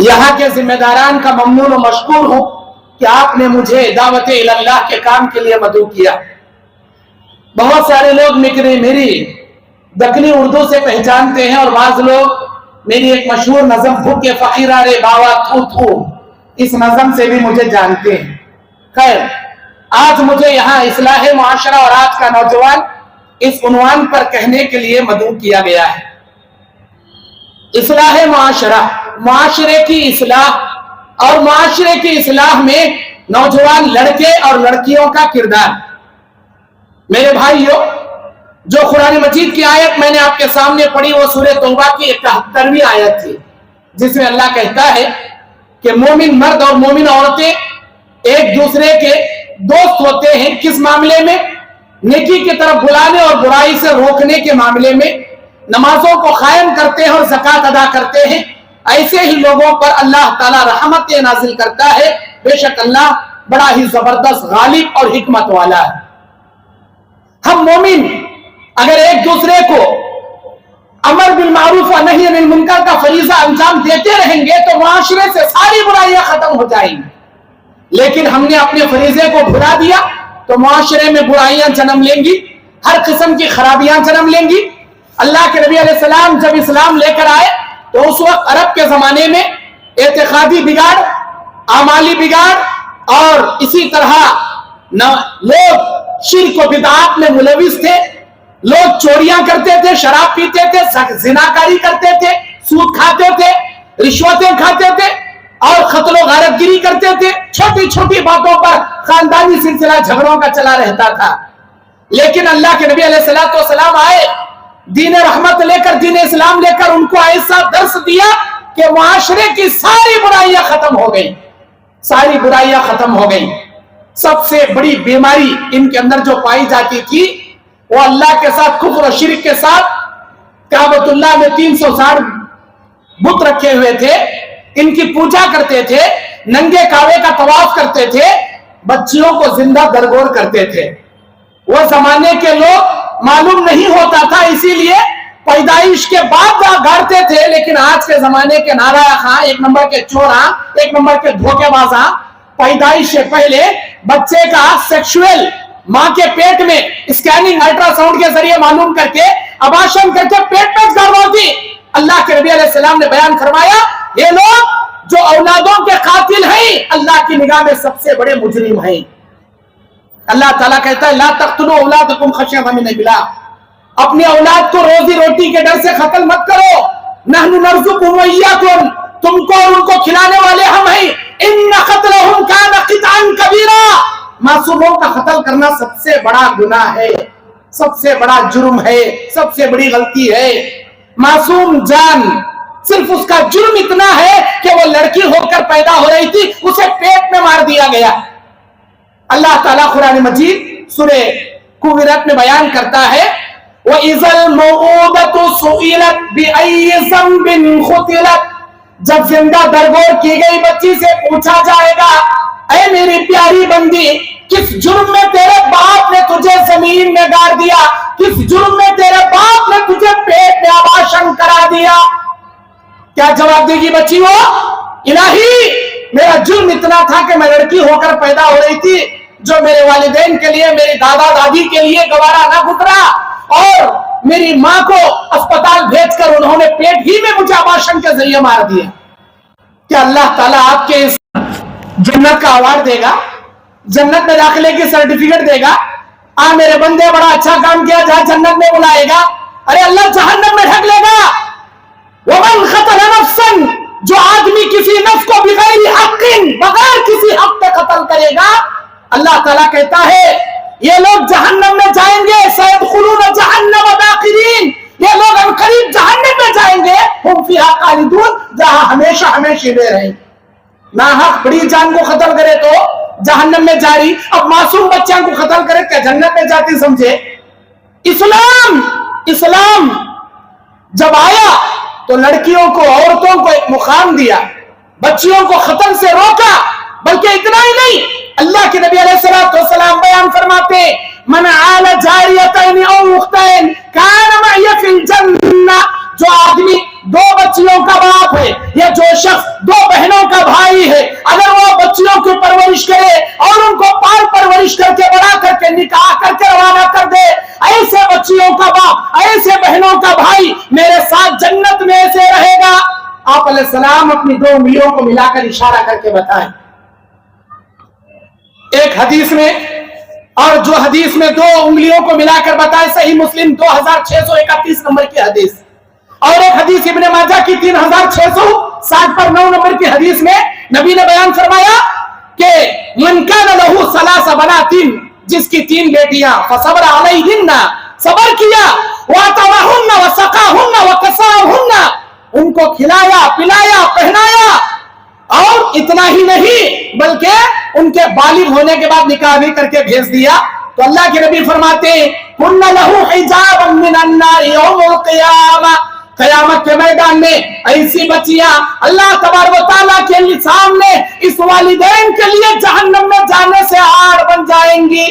यहाँ के जिम्मेदारान का ममनून और मशकूर हूं कि आपने मुझे दावत इल्लाह के काम के लिए मदऊ किया। बहुत सारे लोग मेरी दक्कनी उर्दू से पहचानते हैं और बाज लोग मेरी एक मशहूर नज़म भूखे फकीरा रे बावा थू थू, इस नज़म से भी मुझे जानते हैं। खैर, आज मुझे यहाँ इस्लाह मुआशरा और आज का नौजवान इस उन्वान पर कहने के लिए मदऊ किया गया है। इस्लाह मुआशरा, मुआशरे की इस्लाह और मुआशरे की इस्लाह में नौजवान लड़के और लड़कियों का किरदार। मेरे भाइयों, जो कुरान मजीद की आयत मैंने आपके सामने पढ़ी वो सूरह तौबा की 71वीं आयत थी, जिसमें अल्लाह कहता है कि मोमिन मर्द और मोमिन औरतें एक दूसरे के दोस्त होते हैं। किस मामले में? नेकी की तरफ बुलाने और बुराई से रोकने के मामले में। नमाजों को कायम करते हैं और ज़कात अदा करते हैं। ऐसे ही लोगों पर अल्लाह ताला रहमत नाजिल करता है। बेशक अल्लाह बड़ा ही जबरदस्त गालिब और हिकमत वाला है। हम मोमिन अगर एक दूसरे को अमर बिल मारूफ और नही अनिल मुनकर का फरीजा अंजाम देते रहेंगे तो मुआशरे से सारी बुराइयां खत्म हो जाएंगी। लेकिन हमने अपने फरीजे को भुला दिया तो मुआशरे में बुराइयां जन्म लेंगी, हर किस्म की खराबियां जन्म लेंगी। अल्लाह के नबी अलैहि सलाम जब इस्लाम लेकर आए तो उस वक्त अरब के जमाने में एतिकादी बिगाड़, आमाली बिगाड़ और इसी तरह लोग शिर्क और बिदअत में मुलविस थे। लोग चोरियां करते थे, शराब पीते थे, जिनाकारी करते थे, सूद खाते थे, रिश्वतें खाते थे और कत्ल गारतगिरी करते थे। छोटी छोटी बातों पर खानदानी सिलसिला झगड़ों का चला रहता था। लेकिन अल्लाह के नबी अलैहिस्सलाम आए, दीन रहमत लेकर, दीन इस्लाम लेकर, उनको ऐसा दर्स दिया कि मुआशरे की सारी बुराइयां खत्म हो गई, सारी बुराइयां खत्म हो गई। सबसे बड़ी बीमारी इनके अंदर जो पाई जाती थी वो अल्लाह के साथ कुफ्र और शिर्क के साथ काबतुल्लाह में 360 बुत रखे हुए थे, इनकी पूजा करते थे, नंगे कावे का तवाफ करते थे, बच्चियों को जिंदा दरगोर करते थे। वो जमाने के लोग मालूम नहीं होता था, इसीलिए पैदाइश के बाद गाड़ते थे। लेकिन आज के जमाने के नाराया खां, एक नंबर के चोरा, एक नंबर के धोखेबाजा, पैदाइश से पहले बच्चे का सेक्सुअल मां के पेट में स्कैनिंग अल्ट्रासाउंड के जरिए मालूम करके अबाशन करके पेट में गर्भवती। अल्लाह के नबी अलैहि सलाम ने बयान फरमाया, ये लोग जो औलादों के कातिल हैं अल्लाह की निगाह में सबसे बड़े मुजरिम हैं। अल्लाह ताला कहता है, ला तक़्तुलू औलादकुम खश्यत मिन इमलाक, अपनी औलाद को रोजी रोटी के डर से कत्ल मत करो। नहनु नर्ज़ुकुहुम व इय्याकुम, तुमको और उनको खिलाने वाले हम हैं। इन्न क़त्लहुम कान क़ितान कबीरा, मासूमों का कत्ल करना सबसे बड़ा गुनाह है, सबसे बड़ा जुर्म है, सबसे बड़ी गलती है। मासूम जान, सिर्फ उसका जुर्म इतना है कि वो लड़की होकर पैदा हो रही थी, उसे पेट में मार दिया गया। अल्लाह ताला कुरान मजीद सूरह कुविरत में बयान करता है, व इज़ल मौऊदतु सुइलत बिअय्यि ज़ंबिन क़ुतिलत, जब जिंदा दरगोर की गई बच्ची से पूछा जाएगा, ऐ मेरी प्यारी बंदी, किस जुर्म में तेरे बाप ने तुझे जमीन में गाड़ दिया, किस जुर्म में तेरे बाप ने तुझे पेट में आबाशन करा दिया? क्या जवाब देगी बच्ची? वो इलाही, मेरा जुर्म इतना था कि मैं लड़की होकर पैदा हो रही थी, जो मेरे वालिदैन के लिए, मेरी दादा दादी के लिए गवारा ना गुजरा, और मेरी माँ को अस्पताल भेजकर उन्होंने पेट ही में मुझे आबाशन के जरिए मार दिया। क्या अल्लाह ताला आपके इस जन्नत का अवार्ड देगा, जन्नत में दाखिले की सर्टिफिकेट देगा? मेरे बंदे बड़ा अच्छा काम किया, जहां जन्नत में बुलाएगा? अरे अल्लाह जहन्नम में ढक लेगा। वमन क़तल नफ्सन, जो आदमी किसी नफ्स को बिगैर हक़्क़िन, बगैर किसी हक पे कत्ल करेगा, अल्लाह ताला कहता है ये लोग जहन्नम में जाएंगे। सयदखुलून जहन्नम दाखिरीन, ये लोग अनकरीब जहन्नम में जाएंगे। हुम फीहा खालिदून, जहां हमेशा हमेशा रहेंगे। नाहक बड़ी जान को कत्ल करे तो जहन्नम में जारी, अब मासूम बच्चों को कत्ल करे क्या जन्नत में जाती समझे? इस्लाम जब आया तो लड़कियों को, औरतों को एक मुकाम दिया, बच्चियों को कत्ल से रोका। बल्कि इतना ही नहीं, अल्लाह के नबी अलैहिस्सलाम बयान फरमाते, मन आला जारियतैन औ उख्तैन कान मअय फिल जन्नह, जो आदमी दो बच्चियों का बाप है या जो शख्स दो अलैहिस्सलाम अपनी 2 उंगलियों को मिलाकर इशारा करके बताएं। एक हदीस में, और जो हदीस में 2 उंगलियों को मिलाकर बताए, सही मुस्लिम 2631 नंबर की हदीस, और एक हदीस इब्ने माजा की 3660 पर 9 नंबर की हदीस में नबी ने बयान फरमाया कि मन कान लहू सलासा बनातिन, जिसकी 3 बेटियां, फसबर अलैहिन्ना, सबर किया, वातवाहुन्ना वसकाहुन्ना वकसाहुन्ना, उनको खिलाया पिलाया पहनाया, और इतना ही नहीं बल्कि उनके बालिग होने के बाद निकाह भी करके भेज दिया, तो अल्लाह के नबी फरमाते हैं कुन्ना लहू हिजाबन मिनन नार यौमुल क़ियामा, क़यामत के मैदान में ऐसी बच्चियां अल्लाह तबारक व तआला के सामने इस वालिदैन के लिए जहन्नम में जाने से आड़ बन जाएंगी,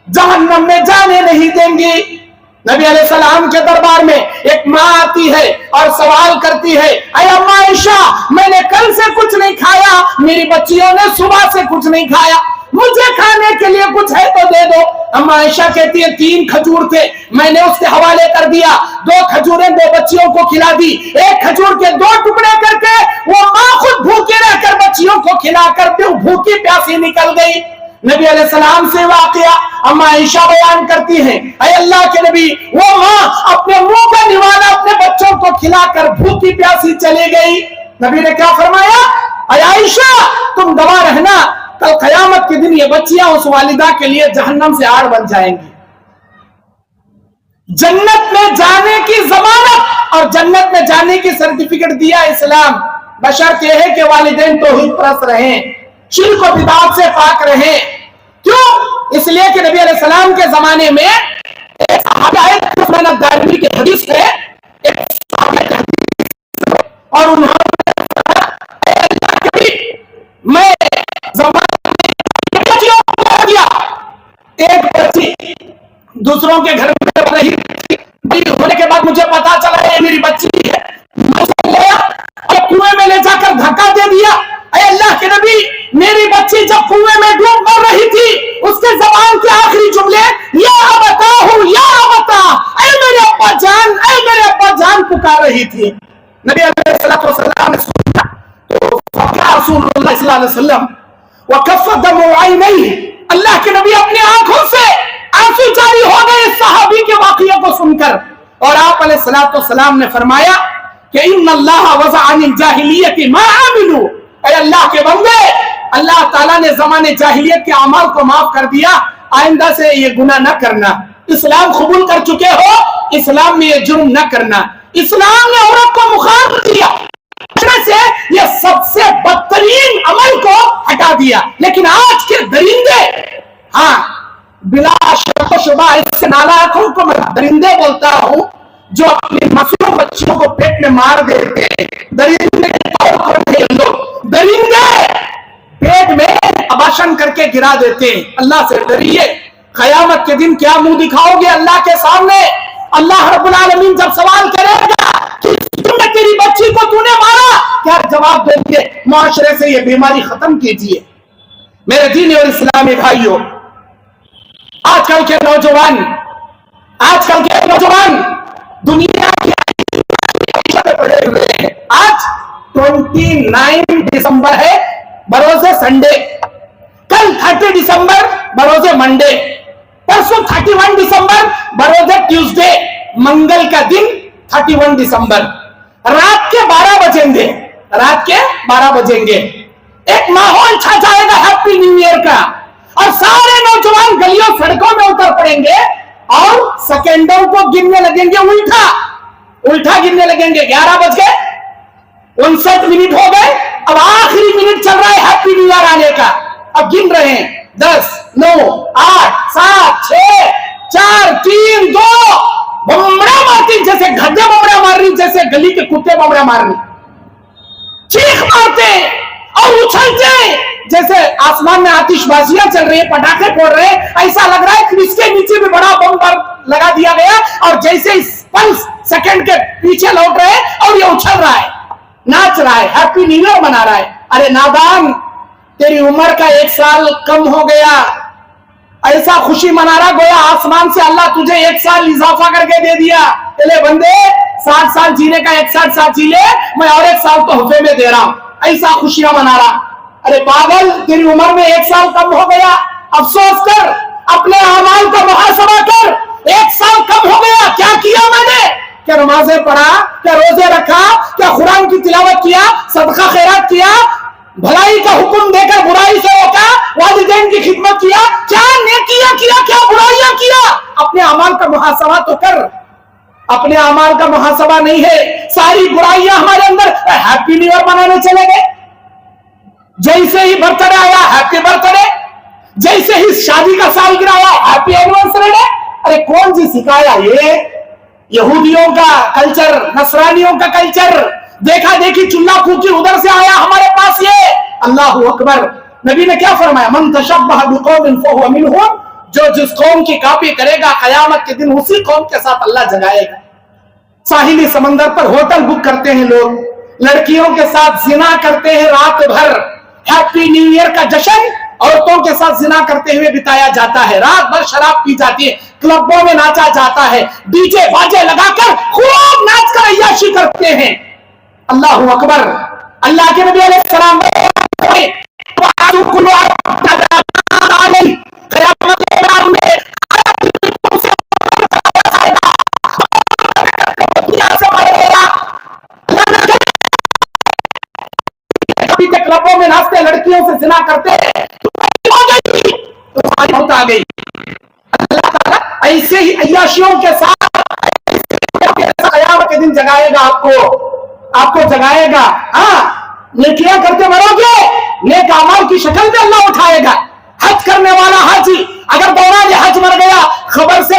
जहन्नम में जाने नहीं देंगी। नबी अलैहिस्सलाम के दरबार में एक माँ आती है और सवाल करती है, अरे अम्मा आयशा, मैंने कल से कुछ नहीं खाया, मेरी बच्चियों ने सुबह से कुछ नहीं खाया, मुझे खाने के लिए कुछ है तो दे दो। अम्मा आयशा कहती है 3 खजूर थे, मैंने उसके हवाले कर दिया, 2 खजूरें 2 बच्चियों को खिला दी, 1 खजूर के 2 टुकड़े करके वो माँ खुद भूखी रहकर बच्चियों को खिलाकर भूखी प्यासी निकल गई। नबी अलैहिस्सलाम से वाकया अम्मा आयशा बयान करती हैं, ऐ अल्लाह के नबी, वो माँ अपने मुंह का निवाला अपने बच्चों को खिलाकर भूखी प्यासी चली गई। नबी ने क्या फरमाया, ऐ आयशा, तुम गवाह रहना, कल क़यामत के दिन ये बच्चियां उस वालिदा के लिए जहन्नम से आड़ बन जाएंगी। जन्नत में जाने की जमानत और जन्नत में जाने की सर्टिफिकेट दिया इस्लाम, बशर्त यह है कि वालिदैन तौहीद परस्त रहें, शिर्क और बिदअत से पाक रहे। क्यों? इसलिए कि नबी अलैहिस्सलाम के जमाने में एक सहाबी आए, उस्मान अद-दारिमी की हदीस है, और उन्होंने मैं एक बच्ची दूसरों के घर में रही होने के बाद मुझे पता चला है मेरी बच्ची है, मैं कुएं में ले जाकर धक्का दे दिया। अल्लाह के नबी, मेरी बच्ची जब कुएं में डूब मर रही थी, उसके ज़बान के आखिरी जुमले या अबता हूं, या अबता, ऐ मेरे अब्बा जान, ऐ मेरे अब्बा जान पुकार रही थी। नबी अलैहिस्सलाम ने सुना तो फका रसूलुल्लाह सल्लल्लाहु अलैहि वसल्लम व कफ़ दम ऐनैहि, अल्लाह के नबी अपनी आंखों से आंसू जारी हो गए सहाबी के वाक़या को सुनकर, और आप अलैहिस्सलाम ने फरमाया कि इन्नल्लाह वज़अ अनिल जाहिलियति मा आमिलू, ऐ अल्लाह के बंदे, अल्लाह ताला ने ज़माने जाहिलियत के अमाल को माफ कर दिया, आइंदा से ये गुनाह न करना। इस्लाम कबूल कर चुके हो, इस्लाम में ये जुर्म न करना। इस्लाम ने औरत को मुखार दिया, से ये सबसे बदतरीन अमल को हटा दिया। लेकिन आज के दरिंदे, हाँ बिला शक शुबा इससे नालायकों को मैं दरिंदे बोलता हूँ, जो अपनी मासूम बच्चियों को पेट में मार देते हैं, दरिंदे दरिंदे पेट में अबाशन करके गिरा देते हैं। अल्लाह से डरिए, क़यामत के दिन क्या मुंह दिखाओगे अल्लाह के सामने? अल्लाह रब्बुल आलमीन जब सवाल करेगा कि तुमने तेरी बच्ची को तूने मारा, क्या जवाब देंगे? मुआशरे से ये बीमारी खत्म कीजिए। मेरे दीनी और इस्लामी भाइयों, आजकल के नौजवान दुनिया की पड़े हुए हैं। आज 29 दिसंबर है, बरोजे संडे, कल 30 दिसंबर बरोजे मंडे, परसों 31 दिसंबर बरोजे ट्यूसडे, मंगल का दिन 31 दिसंबर, रात के 12 बजेंगे, एक माहौल छा जाएगा हैप्पी न्यू ईयर का, और सारे नौजवान गलियों सड़कों में उतर पड़ेंगे और सेकेंडों को गिनने लगेंगे, उल्टा गिनने लगेंगे। 11 बज गए, 59 मिनट हो गए, अब आखिरी मिनट चल रहा है हैप्पी न्यू ईयर आने का, अब गिन रहे हैं 10, 9, 8, 7, 6, 4, 3, 2, बमड़ा मारती जैसे गधे बमड़ा मार रही, जैसे गली के कुत्ते बमड़ा मार रही, चीख मारते और उछलते जैसे आसमान में आतिशबाजियां चल रही है, पटाखे फोड़ रहे हैं। ऐसा लग रहा है कि इसके नीचे भी बड़ा बम लगा दिया गया, और जैसे पल्स सेकंड के पीछे लौट रहे हैं और ये उछल रहा है, नाच रहा है, हैप्पी न्यू ईयर मना रहा है। अरे नादान, तेरी उम्र का 1 साल कम हो गया, ऐसा खुशी मना रहा गोया आसमान से अल्लाह तुझे 1 साल इजाफा करके दे दिया, ले बंदे 60 साल जीने का 61 साल जी ले, मैं और 1 साल तोहफे में दे रहा हूं, ऐसा खुशियां मना रहा। अरे पागल, तेरी उम्र में 1 साल कम हो गया, अफसोस कर, अपने अमाल का मुहासबा कर। 1 साल कम हो गया, क्या किया मैंने? क्या नमाजें पढ़ा, क्या रोजे रखा, क्या कुरान की तिलावत किया, सदका खैरात किया, भलाई का हुक्म देकर बुराई से रोका, वालिदैन की खिदमत किया, क्या नेकियां किया, क्या बुराइयां किया? अपने अमाल का मुहासबा तो कर। अपने अमाल का मुहासबा नहीं है, सारी बुराइयां हमारे अंदर। हैप्पी न्यू ईयर मनाने चले गए, जैसे ही बर्थडे आया हैप्पी बर्थडे, जैसे ही शादी का सालगिरह आया हैप्पी एनिवर्सरी डे। अरे कौन सी सिखाया? ये यहूदियों का कल्चर, नसरानियों का कल्चर, देखा देखी चुल्ला फूकी उधर से आया हमारे पास ये। अल्लाह अकबर। नबी ने क्या फरमाया? मन तशब्बह बिकौमिन फहुव मिनहुम, जो जिस कौम की कॉपी करेगा कयामत के दिन उसी कौम के साथ अल्लाह जगाएगा। साहिली समंदर पर होटल बुक करते हैं लोग, लड़कियों के साथ जिना करते हैं रात भर। हैप्पी न्यू ईयर का जश्न औरतों के साथ जिना करते हुए बिताया जाता है, रात भर शराब पी जाती है, क्लबों में नाचा जाता है, डीजे बाजे लगाकर खूब नाच कर अय्याशी करते हैं। अल्लाह अकबर। अल्लाह के नबी अलैहिस्सलाम क्लबों में नाचते, लड़कियों से जिना करते, तुम्हारी मौत आ गई। अल्लाह ताला ऐसे ही अय्याशियों के साथ क़यामत के दिन जगाएगा, आपको जगाएगा। हाँ, नेकियां करते मरोगे, नेक अमाल की शक्ल में अल्लाह उठाएगा। हज करने वाला हाजी अगर दौरान हज मर गया, खबर से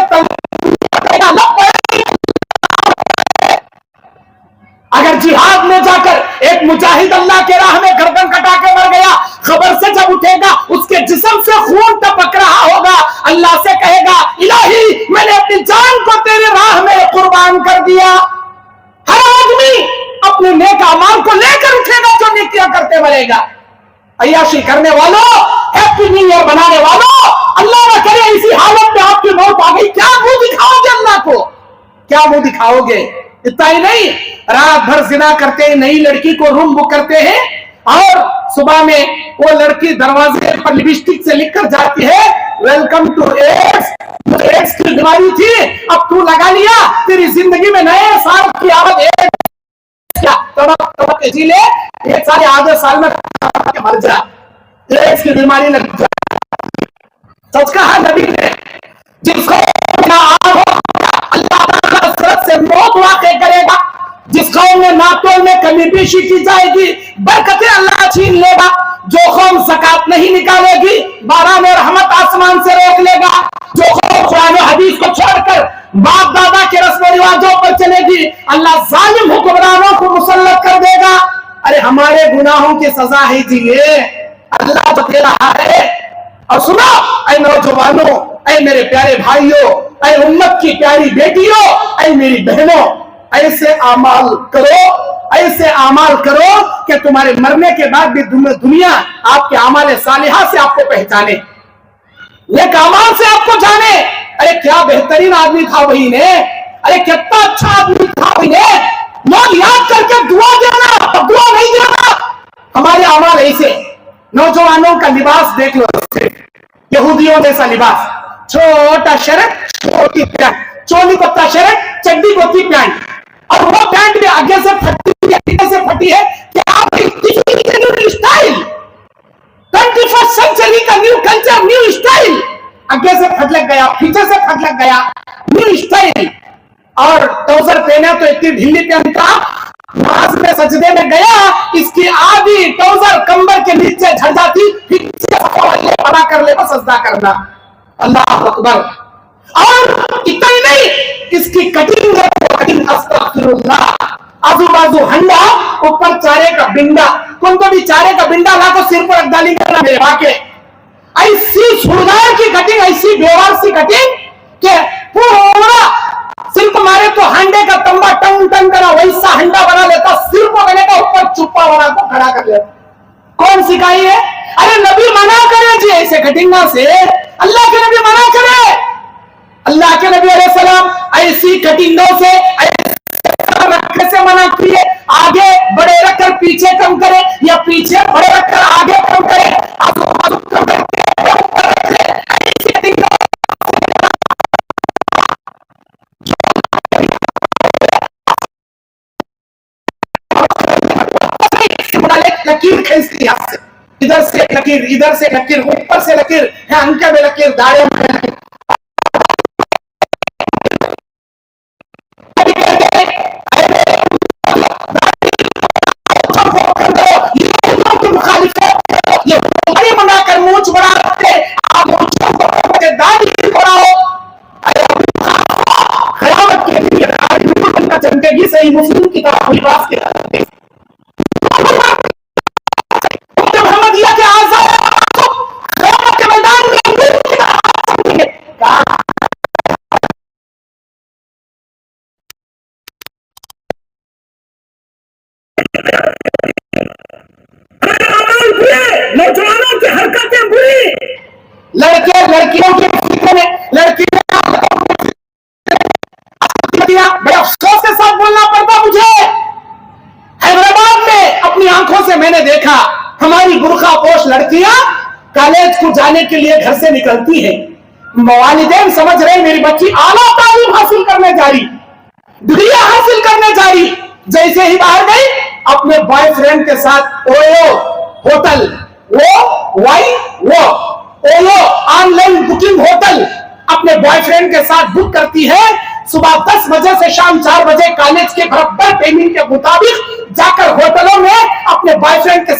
अगर जिहाद में जाकर एक मुजाहिद अल्लाह के राह में गर्दन कटा के मर गया, खबर से जब उठेगा उसके जिस्म से खून टपक रहा होगा, अल्लाह से कहेगा इलाही मैंने अपनी जान को तेरे राह में कुर्बान कर दिया। हर आदमी अपने नेक अमाल को लेकर उठेगा जो नेकियां करते मरेगा। अय्याशी करने वालों, हैप्पी न्यू ईयर बनाने वालों, अल्लाह न करे इसी हालत में आपकी मौत आ गई, क्या मुंह दिखाओगे अल्लाह को? क्या मुंह दिखाओगे? इतना ही नहीं, रात भर जिना करते हैं, नई लड़की को रूम बुक करते हैं और सुबह में वो लड़की दरवाजे पर लिपस्टिक से लिखकर जाती है वेलकम टू एड्स। एड्स की बीमारी थी, अब तू लगा लिया, तेरी जिंदगी में नए साल की आदत क्या तड़प के जी ले, एक साल आधे साल में मर जा, एड्स की बीमारी लग जा। सच कहा नबी ने, जिसको से मौत वाक़ करेगा, जिस कौम में नातोल में कमी पेशी की जाएगी बरकतें अल्लाह छीन लेगा, जो कौम ज़कात नहीं निकालेगी बारान रहमत आसमान से रोक लेगा, जो कौम कुरान और हदीस को छोड़कर बाप दादा के रस्म रिवाजों पर चलेगी अल्लाह जालिम हुक्मरानों को मुसल्लत कर देगा। अरे हमारे गुनाहों की सजा ही दिए अल्लाह तो दे रहा है। और सुनो ऐ नौजवानों, ऐ मेरे प्यारे भाइयों, ऐ उम्मत की प्यारी बेटियों, ऐ मेरी बहनों, ऐसे आमाल करो, ऐसे आमाल करो कि तुम्हारे मरने के बाद भी दुनिया आपके आमाल सालिहा से आपको पहचाने, नेक आमाल से आपको जाने। अरे क्या बेहतरीन आदमी था वही ने, अरे कितना अच्छा आदमी था वही ने, लोग याद करके दुआ देना, दुआ नहीं देना। हमारे आमाल ऐसे, नौजवानों का लिबास देख लो, यहूदियों जैसा लिबास, छोटा शर्ट छोटी पैंट, चोली कोता शर्ट चड्डी कोती पैंट, और वो पैंट भी आगे से फटी है। क्या न्यू स्टाइल, 21st सेंचुरी का न्यू कल्चर, न्यू स्टाइल, आगे से फट लग गया, पीछे से फट लग गया, न्यू स्टाइल। और ट्राउजर पहना तो इतनी ढीली पहनता, नमाज में सजदे में गया, इसकी आधी ट्राउजर कंबर के नीचे झड़ जाती, फिर बड़ा कर ले सजदा करना। अल्लाह अकबर। और इतना ही नहीं, इसकी कटिंग अस्तगफिरुल्लाह, आजू बाजू हंडा, ऊपर चारे का बिंडा, तुमको भी चारे का बिंडा ला को सिर पर रख डाली करना मेरे वाके। ऐसी सुरदार की कटिंग, ऐसी बेवार सी कटिंग के पूरा सिर को मारे तो हंडे का तंबा टंग टंग करा, वैसा हंडा बना लेता, सिर को गले का ऊपर चुप्पा बना को खड़ा कर लेता। कौन सिखाई है? अरे नबी मना करे जी ऐसे कटिंग से, अल्लाह के नबी मना करे। अल्लाह के नबी अलैहि सलाम ऐसी कटिंगों से रखने से मना किए, आगे बड़े रखकर पीछे कम करे या पीछे बड़े रखकर आगे कम करे, आजू बाजू कम करे, ऐसी कटिंगों लकीर खींचती है, इधर से लकीर, इधर से लकीर, ऊपर से लकीर, अंक में लकीर, दाढ़ी में लकीर, मंगाकर मूछ बड़ा रखते, आप दाढ़ी बढ़ाओ, खिलाफत के लिए दाढ़ी चमकेगी। सही मुस्लिम की तरफ विश्वास के मोहम्मदिया के आजाद के मैदान में नौजवानों की हरकतें बुरी, लड़के लड़कियों के फिक्र में लड़की बड़े अफसोस के साथ बोलना पड़ता मुझे। हैदराबाद में अपनी आंखों से मैंने देखा, हमारी बुर्खा पोश लड़कियां कॉलेज को जाने के लिए घर से निकलती हैं, वालिदैन समझ रहे मेरी बच्ची आला तालीम हासिल करने जा रही, डिग्री हासिल करने जा रही, जैसे ही बाहर गई अपने बॉयफ्रेंड के साथ ओयो होटल, वो ओयो ऑनलाइन बुकिंग होटल अपने बॉयफ्रेंड के साथ बुक करती है। सुबह 10 बजे से शाम 4 बजे कॉलेज के बराबर टाइमिंग के मुताबिक जाकर होटलों में अपने बॉयफ्रेंड के